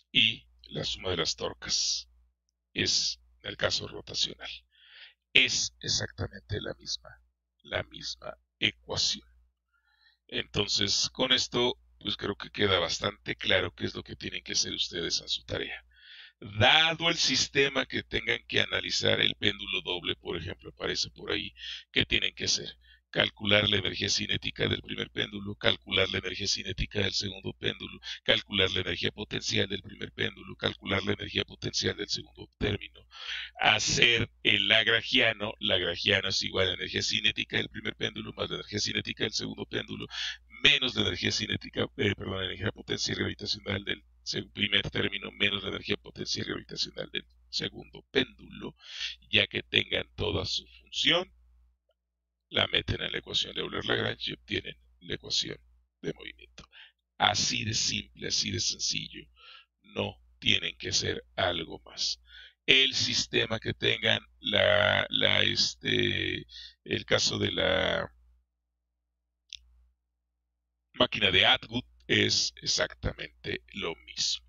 y la suma de las torcas. Es en el caso rotacional. Es exactamente la misma ecuación. Entonces, con esto, pues creo que queda bastante claro qué es lo que tienen que hacer ustedes en su tarea. Dado el sistema que tengan que analizar el péndulo doble, por ejemplo, aparece por ahí, ¿qué tienen que hacer? Calcular la energía cinética del primer péndulo, calcular la energía cinética del segundo péndulo, calcular la energía potencial del primer péndulo, calcular la energía potencial del segundo término, hacer el lagrangiano es igual a la energía cinética del primer péndulo más la energía cinética del segundo péndulo, menos la energía cinética, la energía potencial gravitacional del primer término, menos la energía potencial gravitacional del segundo péndulo, ya que tengan toda su función, la meten en la ecuación de Euler-Lagrange y obtienen la ecuación de movimiento. Así de simple, así de sencillo. No tienen que ser algo más. El sistema que tengan, el caso de la máquina de Atwood es exactamente lo mismo.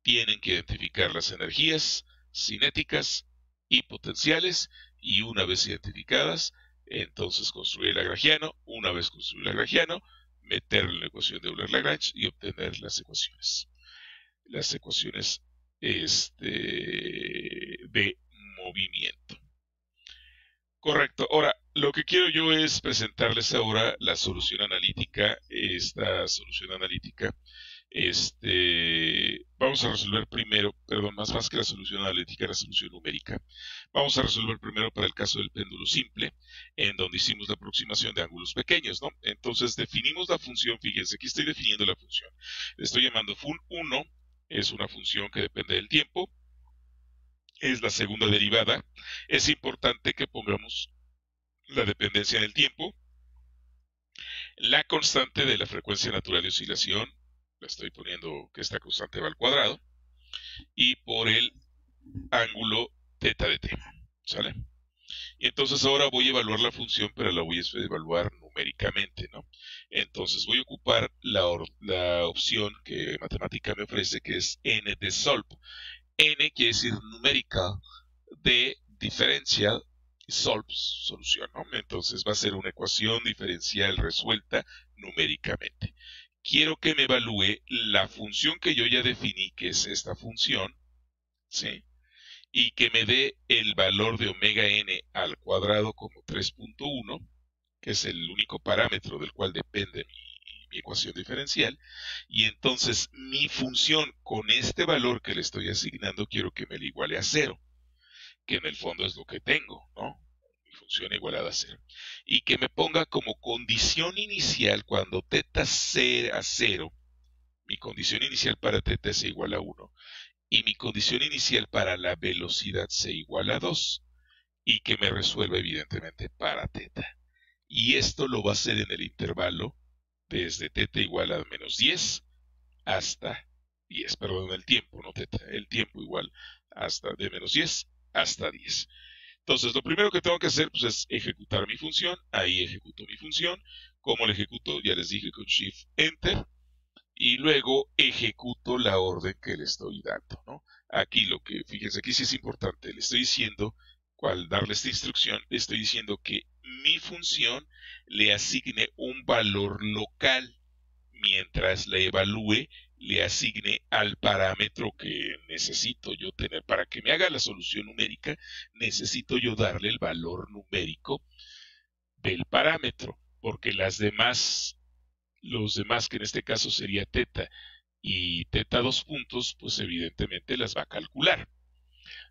Tienen que identificar las energías cinéticas y potenciales y una vez identificadas, entonces construir el lagrangiano. Una vez construir el lagrangiano, meterlo en la ecuación de Euler-Lagrange y obtener las ecuaciones. Las ecuaciones de movimiento. Correcto. Ahora, lo que quiero yo es presentarles ahora la solución analítica. Esta solución analítica, vamos a resolver primero, perdón, más que la solución analítica, la solución numérica. Vamos a resolver primero para el caso del péndulo simple, en donde hicimos la aproximación de ángulos pequeños, ¿no? Entonces definimos la función, fíjense, aquí estoy definiendo la función. Le estoy llamando fun1, es una función que depende del tiempo. Es la segunda derivada. Es importante que pongamos la dependencia en el tiempo. La constante de la frecuencia natural de oscilación, la estoy poniendo que esta constante va al cuadrado. Y por el ángulo teta de t. ¿Sale? Y entonces ahora voy a evaluar la función, pero la voy a evaluar numéricamente, ¿no? Entonces voy a ocupar la opción que matemática me ofrece, que es n de solve. N quiere decir numérica, de diferencial, solve, solución, ¿no? Entonces va a ser una ecuación diferencial resuelta numéricamente. Quiero que me evalúe la función que yo ya definí, que es esta función, ¿sí? Y que me dé el valor de omega n al cuadrado como 3.1, que es el único parámetro del cual depende mi ecuación diferencial. Y entonces mi función con este valor que le estoy asignando quiero que me la iguale a 0, que en el fondo es lo que tengo, ¿no? Mi función igualada a 0. Y que me ponga como condición inicial cuando teta sea a 0, mi condición inicial para teta es igual a 1, y mi condición inicial para la velocidad sea igual a 2, y que me resuelva evidentemente para teta. Y esto lo va a hacer en el intervalo desde teta igual a menos 10 hasta 10, perdón, el tiempo, no teta, el tiempo igual hasta de menos 10 hasta 10. Entonces, lo primero que tengo que hacer pues, es ejecutar mi función. Ahí ejecuto mi función. ¿Cómo la ejecuto? Ya les dije con Shift Enter. Y luego ejecuto la orden que le estoy dando, ¿no? Aquí lo que, fíjense, aquí sí es importante. Le estoy diciendo, al darle esta instrucción, le estoy diciendo que mi función le asigne un valor local mientras la evalúe, le asigne al parámetro que necesito yo tener. Para que me haga la solución numérica, necesito yo darle el valor numérico del parámetro, porque los demás, que en este caso sería teta y teta 2 puntos, pues evidentemente las va a calcular.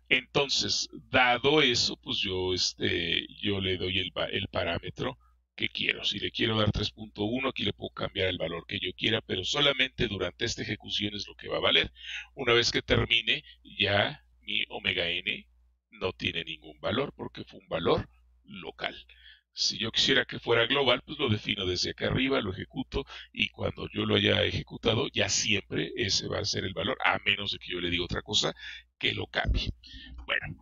Entonces, dado eso, pues yo le doy el parámetro que quiero. Si le quiero dar 3.1, aquí le puedo cambiar el valor que yo quiera, pero solamente durante esta ejecución es lo que va a valer. Una vez que termine, ya mi omega n no tiene ningún valor porque fue un valor local. Si yo quisiera que fuera global, pues lo defino desde acá arriba, lo ejecuto y cuando yo lo haya ejecutado, ya siempre ese va a ser el valor, a menos de que yo le diga otra cosa que lo cambie. Bueno,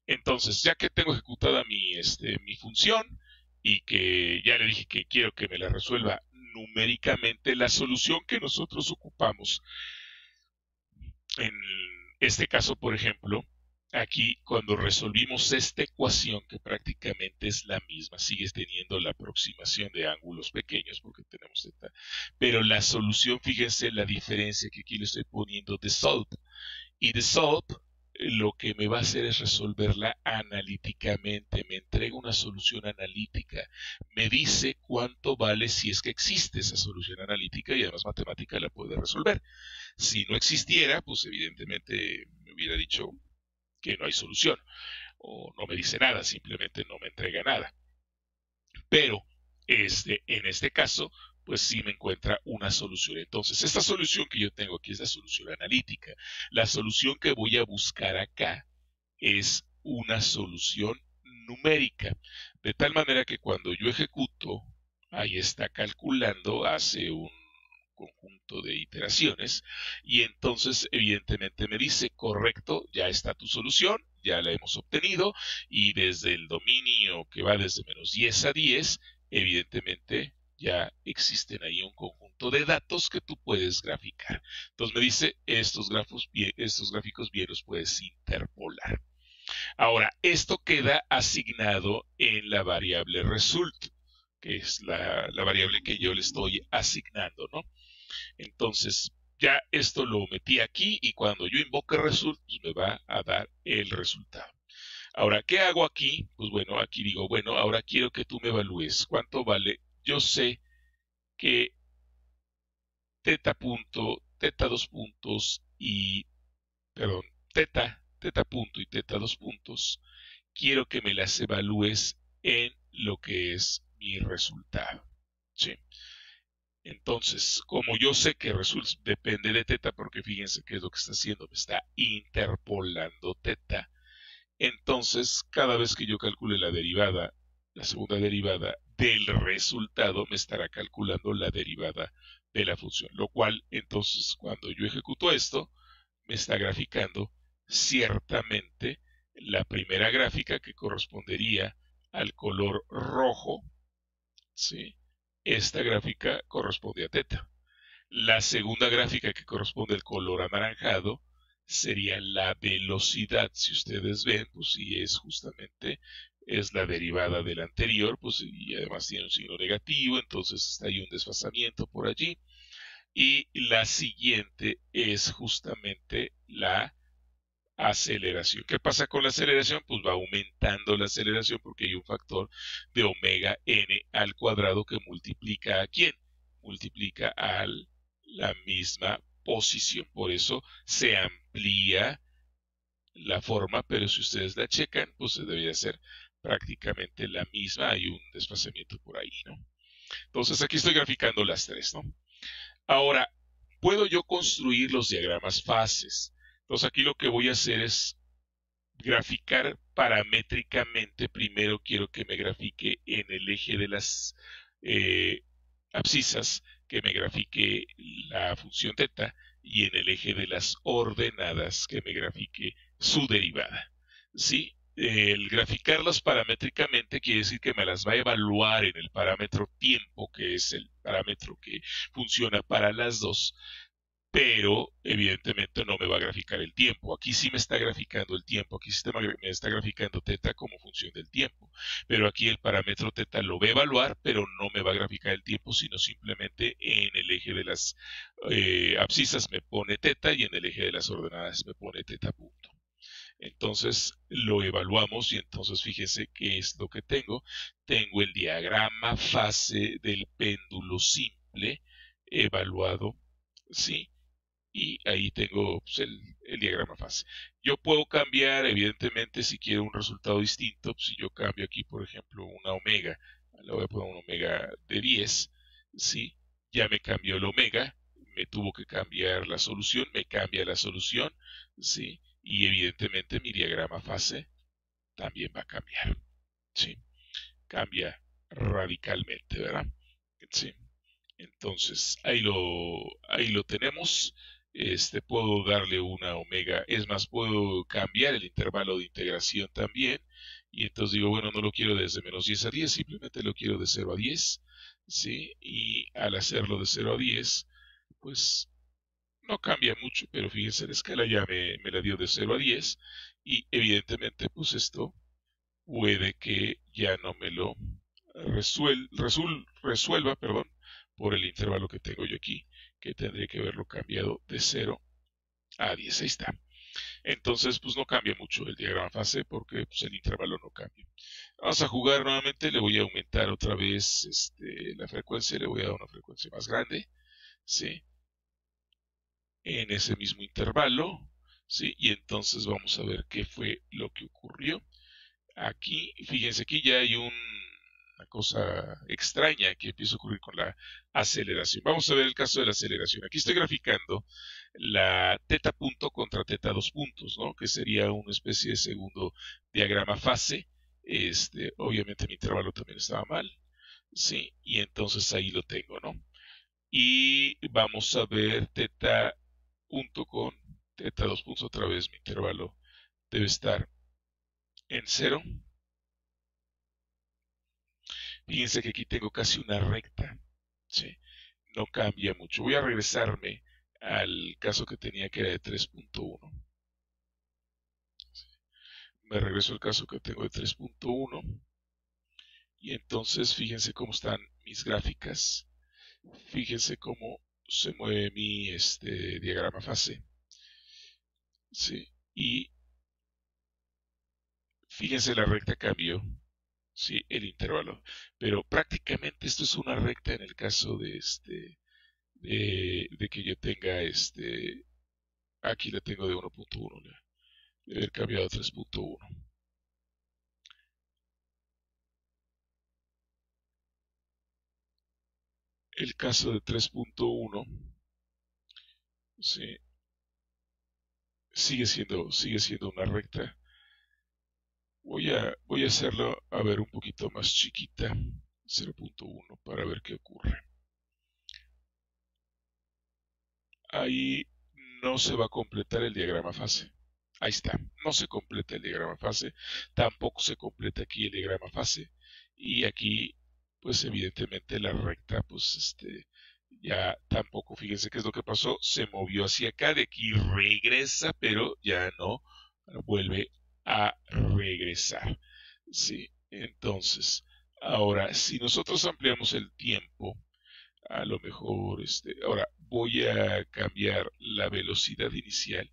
entonces ya que tengo ejecutada mi función y que ya le dije que quiero que me la resuelva numéricamente, la solución que nosotros ocupamos en este caso, por ejemplo, aquí cuando resolvimos esta ecuación, que prácticamente es la misma, sigues teniendo la aproximación de ángulos pequeños porque tenemos θ, pero la solución, fíjense la diferencia que aquí le estoy poniendo de solve. Y de solve lo que me va a hacer es resolverla analíticamente, me entrega una solución analítica, me dice cuánto vale si es que existe esa solución analítica y además matemática la puede resolver. Si no existiera, pues evidentemente me hubiera dicho que no hay solución o no me dice nada, simplemente no me entrega nada. Pero en este caso, pues sí me encuentra una solución. Entonces, esta solución que yo tengo aquí es la solución analítica. La solución que voy a buscar acá es una solución numérica. De tal manera que cuando yo ejecuto, ahí está calculando, hace un conjunto de iteraciones y entonces evidentemente me dice, correcto, ya está tu solución, ya la hemos obtenido y desde el dominio que va desde menos 10 a 10, evidentemente ya existen ahí un conjunto de datos que tú puedes graficar. Entonces me dice, estos gráficos bien los puedes interpolar. Ahora, esto queda asignado en la variable result, que es la variable que yo le estoy asignando, ¿no? Entonces, ya esto lo metí aquí y cuando yo invoque result, pues me va a dar el resultado. Ahora, ¿qué hago aquí? Pues bueno, aquí digo, bueno, ahora quiero que tú me evalúes cuánto vale. Yo sé que teta punto, teta 2 puntos y, perdón, teta punto y teta 2 puntos, quiero que me las evalúes en lo que es mi resultado. ¿Sí? Entonces, como yo sé que resulta, depende de teta, porque fíjense qué es lo que está haciendo, me está interpolando teta. Entonces, cada vez que yo calcule la derivada, la segunda derivada del resultado, me estará calculando la derivada de la función. Lo cual, entonces, cuando yo ejecuto esto, me está graficando ciertamente la primera gráfica que correspondería al color rojo, ¿sí? Esta gráfica corresponde a teta. La segunda gráfica que corresponde al color anaranjado sería la velocidad. Si ustedes ven, pues sí es justamente es la derivada de la anterior, pues y además tiene un signo negativo, entonces está ahí un desfasamiento por allí. Y la siguiente es justamente la aceleración. ¿Qué pasa con la aceleración? Pues va aumentando la aceleración porque hay un factor de omega n al cuadrado que multiplica a quién? Multiplica a la misma posición. Por eso se amplía la forma, pero si ustedes la checan, pues debería ser prácticamente la misma. Hay un desplazamiento por ahí, ¿no? Entonces aquí estoy graficando las tres, ¿no? Ahora, puedo yo construir los diagramas fases. Entonces aquí lo que voy a hacer es graficar paramétricamente. Primero quiero que me grafique en el eje de las abscisas, que me grafique la función teta y en el eje de las ordenadas que me grafique su derivada. ¿Sí? El graficarlas paramétricamente quiere decir que me las va a evaluar en el parámetro tiempo, que es el parámetro que funciona para las dos, pero evidentemente no me va a graficar el tiempo. Aquí sí me está graficando el tiempo, aquí sí me está graficando teta como función del tiempo, pero aquí el parámetro teta lo va a evaluar, pero no me va a graficar el tiempo, sino simplemente en el eje de las abscisas me pone teta y en el eje de las ordenadas me pone teta punto. Entonces lo evaluamos y entonces fíjese qué es lo que tengo. Tengo el diagrama fase del péndulo simple evaluado, ¿sí? Y ahí tengo pues, el diagrama fase. Yo puedo cambiar, evidentemente, si quiero un resultado distinto, pues, si yo cambio aquí, por ejemplo, una omega, le voy a poner una omega de 10, ¿sí? Ya me cambió el omega, me tuvo que cambiar la solución, me cambia la solución, ¿sí? Y evidentemente mi diagrama fase también va a cambiar, ¿sí? Cambia radicalmente, ¿verdad? Sí. Entonces, ahí lo tenemos. Puedo darle una omega, es más, puedo cambiar el intervalo de integración también. Y entonces digo, bueno, no lo quiero desde menos 10 a 10, simplemente lo quiero de 0 a 10. ¿Sí? Y al hacerlo de 0 a 10, pues no cambia mucho, pero fíjense, la escala ya me la dio de 0 a 10. Y evidentemente, pues esto puede que ya no me lo resuelva, perdón, por el intervalo que tengo yo aquí, que tendría que haberlo cambiado de 0 a 10. Ahí está. Entonces, pues no cambia mucho el diagrama fase porque pues, el intervalo no cambia. Vamos a jugar nuevamente, le voy a aumentar otra vez la frecuencia, le voy a dar una frecuencia más grande, ¿sí? En ese mismo intervalo, ¿sí? Y entonces vamos a ver qué fue lo que ocurrió. Aquí, fíjense, aquí ya hay una cosa extraña que empieza a ocurrir con la aceleración. Vamos a ver el caso de la aceleración. Aquí estoy graficando la teta punto contra teta 2 puntos, ¿no? Que sería una especie de segundo diagrama fase. Obviamente mi intervalo también estaba mal, ¿sí? Y entonces ahí lo tengo, ¿no? Y vamos a ver teta punto con teta 2 puntos otra vez. Mi intervalo debe estar en 0. Fíjense que aquí tengo casi una recta, ¿sí? No cambia mucho. Voy a regresarme al caso que tenía que era de 3.1. Me regreso al caso que tengo de 3.1 y entonces fíjense cómo están mis gráficas. Fíjense cómo se mueve mi diagrama fase, ¿sí? Y fíjense la recta cambió, ¿sí? El intervalo. Pero prácticamente esto es una recta en el caso de que yo tenga aquí la tengo de 1.1, debe haber cambiado a 3.1. El caso de 3.1, sí, sigue siendo una recta. Voy a hacerlo a ver un poquito más chiquita, 0.1, para ver qué ocurre. Ahí no se va a completar el diagrama fase. Ahí está, no se completa el diagrama fase, tampoco se completa aquí el diagrama fase, y aquí, pues evidentemente la recta, pues ya tampoco, fíjense qué es lo que pasó, se movió hacia acá, de aquí regresa, pero ya no vuelve a regresar, ¿sí? Entonces, ahora, si nosotros ampliamos el tiempo, a lo mejor, ahora voy a cambiar la velocidad inicial,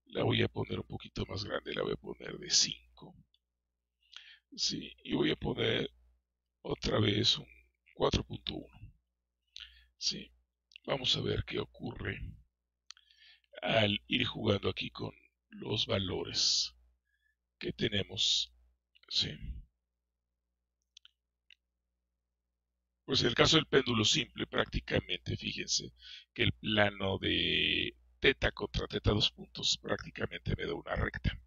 la voy a poner un poquito más grande, la voy a poner de 5, ¿sí? Y voy a poner otra vez un 4.1, ¿sí? Vamos a ver qué ocurre al ir jugando aquí con los valores que tenemos, ¿sí? Pues en el caso del péndulo simple, prácticamente, fíjense que el plano de teta contra teta 2 puntos prácticamente me da una recta,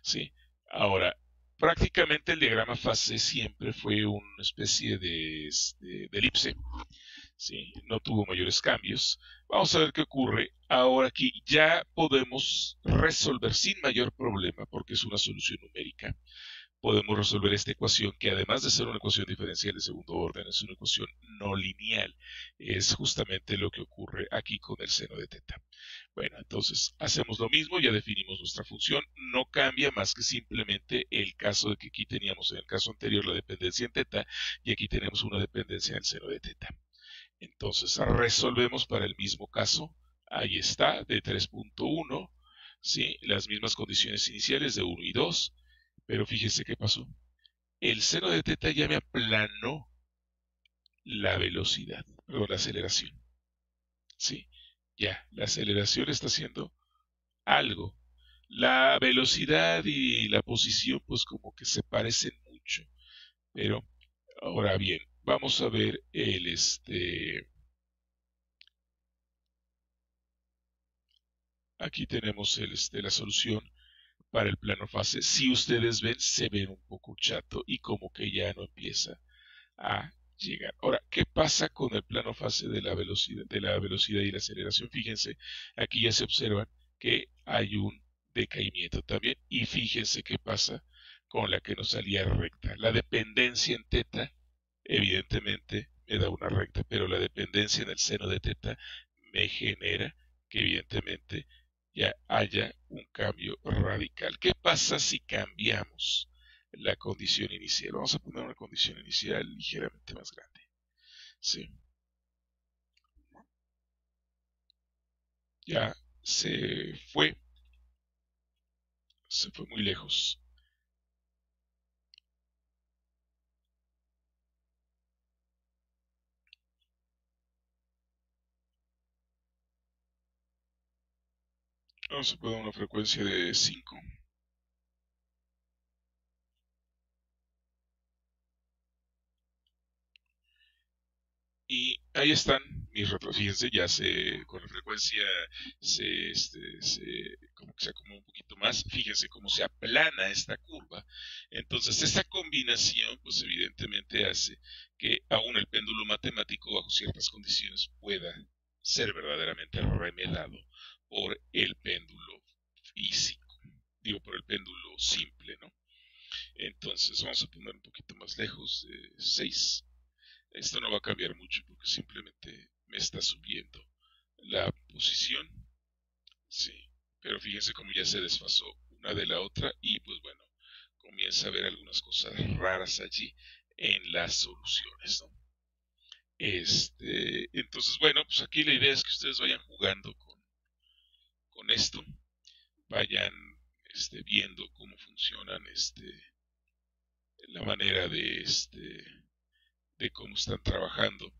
¿sí? Ahora, prácticamente el diagrama fase siempre fue una especie de elipse, ¿sí? No tuvo mayores cambios. Vamos a ver qué ocurre. Ahora aquí ya podemos resolver sin mayor problema, porque es una solución numérica, podemos resolver esta ecuación que además de ser una ecuación diferencial de segundo orden, es una ecuación no lineal. Es justamente lo que ocurre aquí con el seno de teta. Bueno, entonces hacemos lo mismo, ya definimos nuestra función, no cambia más que simplemente el caso de que aquí teníamos en el caso anterior la dependencia en teta y aquí tenemos una dependencia en el seno de teta. Entonces resolvemos para el mismo caso, ahí está, de 3.1, ¿sí? Las mismas condiciones iniciales de 1 y 2, pero fíjese qué pasó. El seno de teta ya me aplanó la velocidad, o la aceleración, ¿sí? Ya, la aceleración está haciendo algo. La velocidad y la posición pues como que se parecen mucho, pero ahora bien, vamos a ver aquí tenemos la solución para el plano fase. Si ustedes ven, se ven un poco chato y como que ya no empieza a llegar. Ahora, ¿qué pasa con el plano fase de la velocidad y la aceleración? Fíjense, aquí ya se observan que hay un decaimiento también. Y fíjense qué pasa con la que nos salía recta. La dependencia en teta, evidentemente, me da una recta, pero la dependencia en el seno de teta me genera que evidentemente ya haya un cambio radical. ¿Qué pasa si cambiamos la condición inicial? Vamos a poner una condición inicial ligeramente más grande. ¿Sí? Ya se fue muy lejos. Vamos a poner una frecuencia de 5. Y ahí están mis fíjense, ya con la frecuencia como que se acomoda un poquito más. Fíjense cómo se aplana esta curva. Entonces, esta combinación, pues evidentemente hace que aún el péndulo matemático, bajo ciertas condiciones, pueda ser verdaderamente remedado por el péndulo físico. Digo, por el péndulo simple, ¿no? Entonces, vamos a poner un poquito más lejos, 6. Esto no va a cambiar mucho porque simplemente me está subiendo la posición. Sí, pero fíjense cómo ya se desfasó una de la otra y pues bueno, comienza a haber algunas cosas raras allí en las soluciones, ¿no? Entonces bueno, pues aquí la idea es que ustedes vayan jugando con esto, vayan viendo cómo funcionan la manera de cómo están trabajando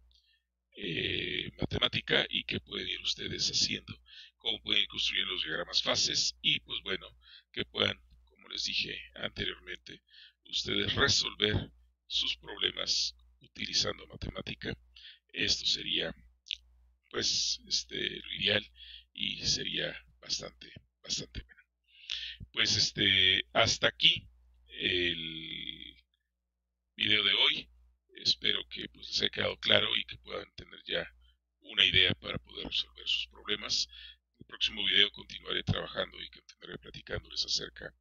matemática y que pueden ir ustedes haciendo, cómo pueden ir construyendo los diagramas fases y pues bueno, que puedan, como les dije anteriormente, ustedes resolver sus problemas utilizando matemática. Esto sería pues lo ideal y sería bastante bueno. Pues hasta aquí el video de hoy. Espero que pues, les haya quedado claro y que puedan tener ya una idea para poder resolver sus problemas. En el próximo video continuaré trabajando y continuaré platicándoles acerca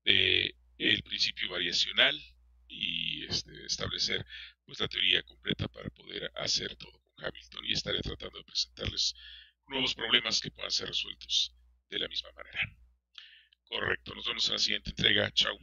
de el principio variacional y establecer pues, la teoría completa para poder hacer todo con Hamilton y estaré tratando de presentarles nuevos problemas que puedan ser resueltos de la misma manera. Correcto, nos vemos en la siguiente entrega. Chao.